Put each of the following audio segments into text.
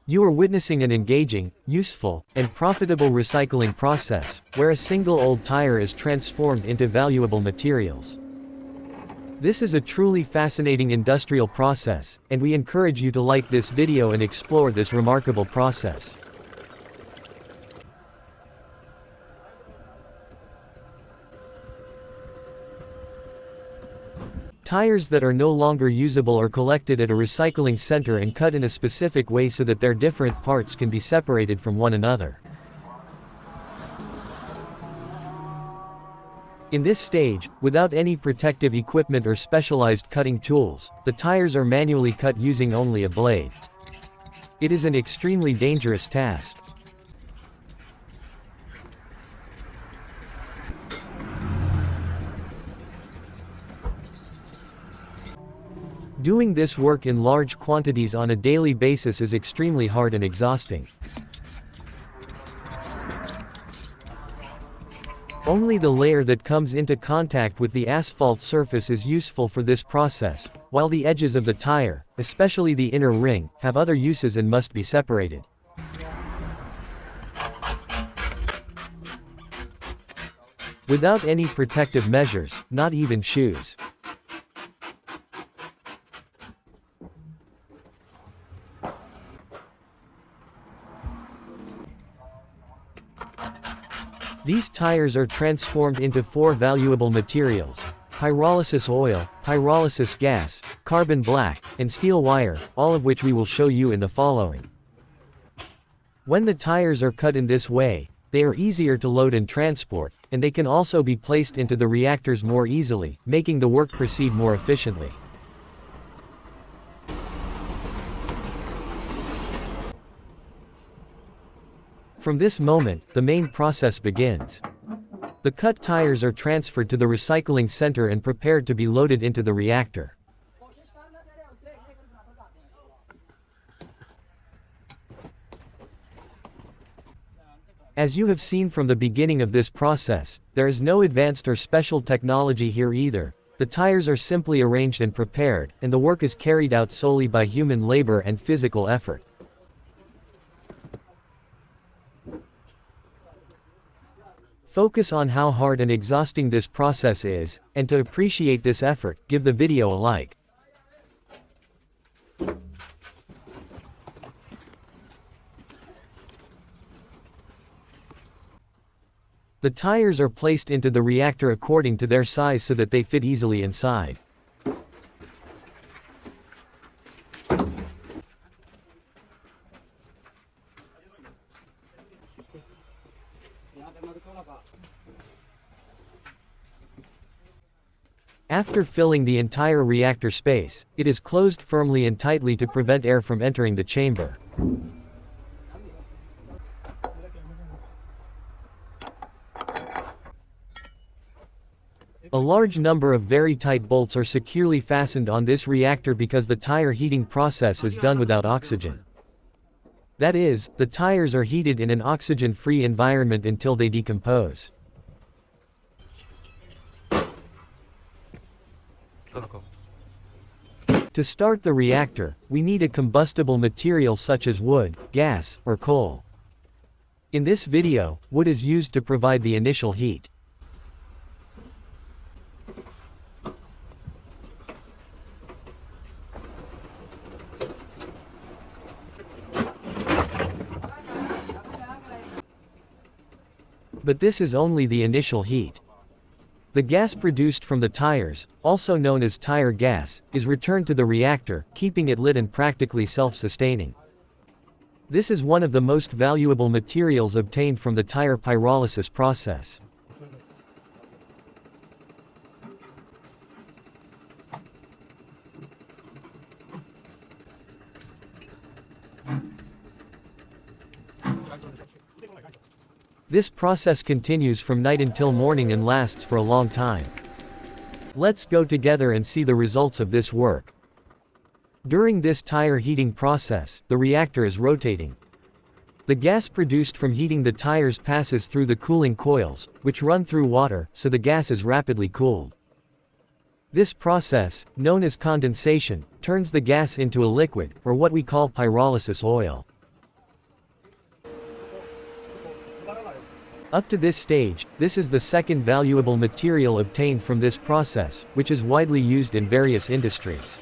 You are witnessing an engaging, useful, and profitable recycling process, where a single old tire is transformed into valuable materials. This is a truly fascinating industrial process, and we encourage you to like this video and explore this remarkable process. Tires that are no longer usable are collected at a recycling center and cut in a specific way so that their different parts can be separated from one another. In this stage, without any protective equipment or specialized cutting tools, the tires are manually cut using only a blade. It is an extremely dangerous task. Doing this work in large quantities on a daily basis is extremely hard and exhausting. Only the layer that comes into contact with the asphalt surface is useful for this process, while the edges of the tire, especially the inner ring, have other uses and must be separated. Without any protective measures, not even shoes. These tires are transformed into 4 valuable materials: pyrolysis oil, pyrolysis gas, carbon black, and steel wire, all of which we will show you in the following. When the tires are cut in this way, they are easier to load and transport, and they can also be placed into the reactors more easily, making the work proceed more efficiently. From this moment, the main process begins. The cut tires are transferred to the recycling center and prepared to be loaded into the reactor. As you have seen from the beginning of this process, there is no advanced or special technology here either. The tires are simply arranged and prepared, and the work is carried out solely by human labor and physical effort. Focus on how hard and exhausting this process is, and to appreciate this effort, give the video a like. The tires are placed into the reactor according to their size so that they fit easily inside. After filling the entire reactor space, it is closed firmly and tightly to prevent air from entering the chamber. A large number of very tight bolts are securely fastened on this reactor because the tire heating process is done without oxygen. That is, the tires are heated in an oxygen-free environment until they decompose. To start the reactor, we need a combustible material such as wood, gas, or coal. In this video, wood is used to provide the initial heat. But this is only the initial heat. The gas produced from the tires, also known as tire gas, is returned to the reactor, keeping it lit and practically self-sustaining. This is one of the most valuable materials obtained from the tire pyrolysis process. This process continues from night until morning and lasts for a long time. Let's go together and see the results of this work. During this tire heating process, the reactor is rotating. The gas produced from heating the tires passes through the cooling coils, which run through water, so the gas is rapidly cooled. This process, known as condensation, turns the gas into a liquid, or what we call pyrolysis oil. Up to this stage, this is the second valuable material obtained from this process, which is widely used in various industries.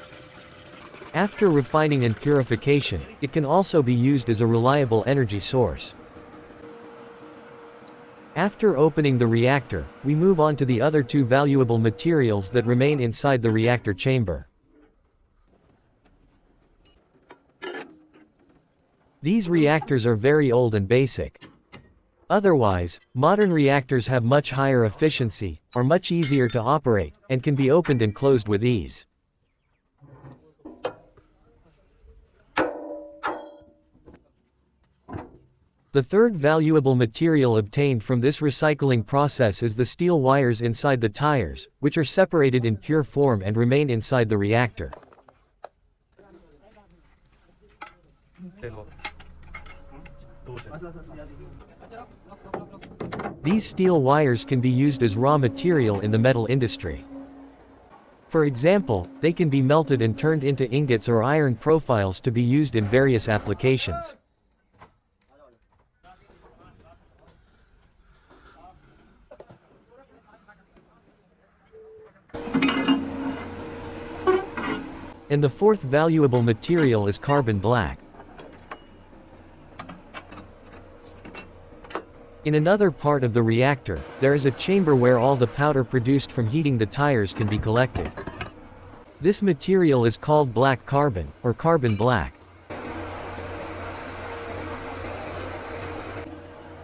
After refining and purification, it can also be used as a reliable energy source. After opening the reactor, we move on to the other two valuable materials that remain inside the reactor chamber. These reactors are very old and basic. Otherwise, modern reactors have much higher efficiency, are much easier to operate, and can be opened and closed with ease. The third valuable material obtained from this recycling process is the steel wires inside the tires, which are separated in pure form and remain inside the reactor. These steel wires can be used as raw material in the metal industry. For example, they can be melted and turned into ingots or iron profiles to be used in various applications. And the fourth valuable material is carbon black. In another part of the reactor, there is a chamber where all the powder produced from heating the tires can be collected. This material is called black carbon, or carbon black.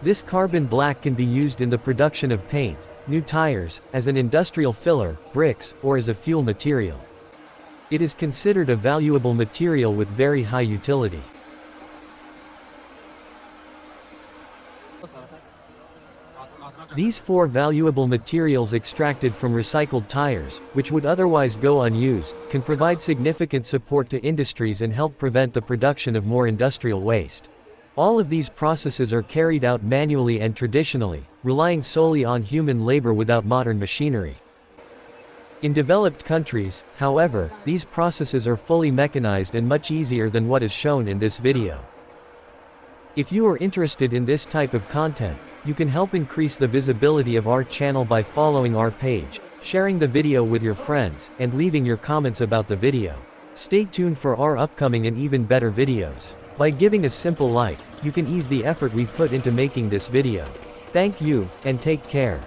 This carbon black can be used in the production of paint, new tires, as an industrial filler, bricks, or as a fuel material. It is considered a valuable material with very high utility. These four valuable materials extracted from recycled tires, which would otherwise go unused, can provide significant support to industries and help prevent the production of more industrial waste. All of these processes are carried out manually and traditionally, relying solely on human labor without modern machinery. In developed countries, however, these processes are fully mechanized and much easier than what is shown in this video. If you are interested in this type of content, you can help increase the visibility of our channel by following our page, sharing the video with your friends, and leaving your comments about the video. Stay tuned for our upcoming and even better videos. By giving a simple like, you can ease the effort we put into making this video. Thank you, and take care.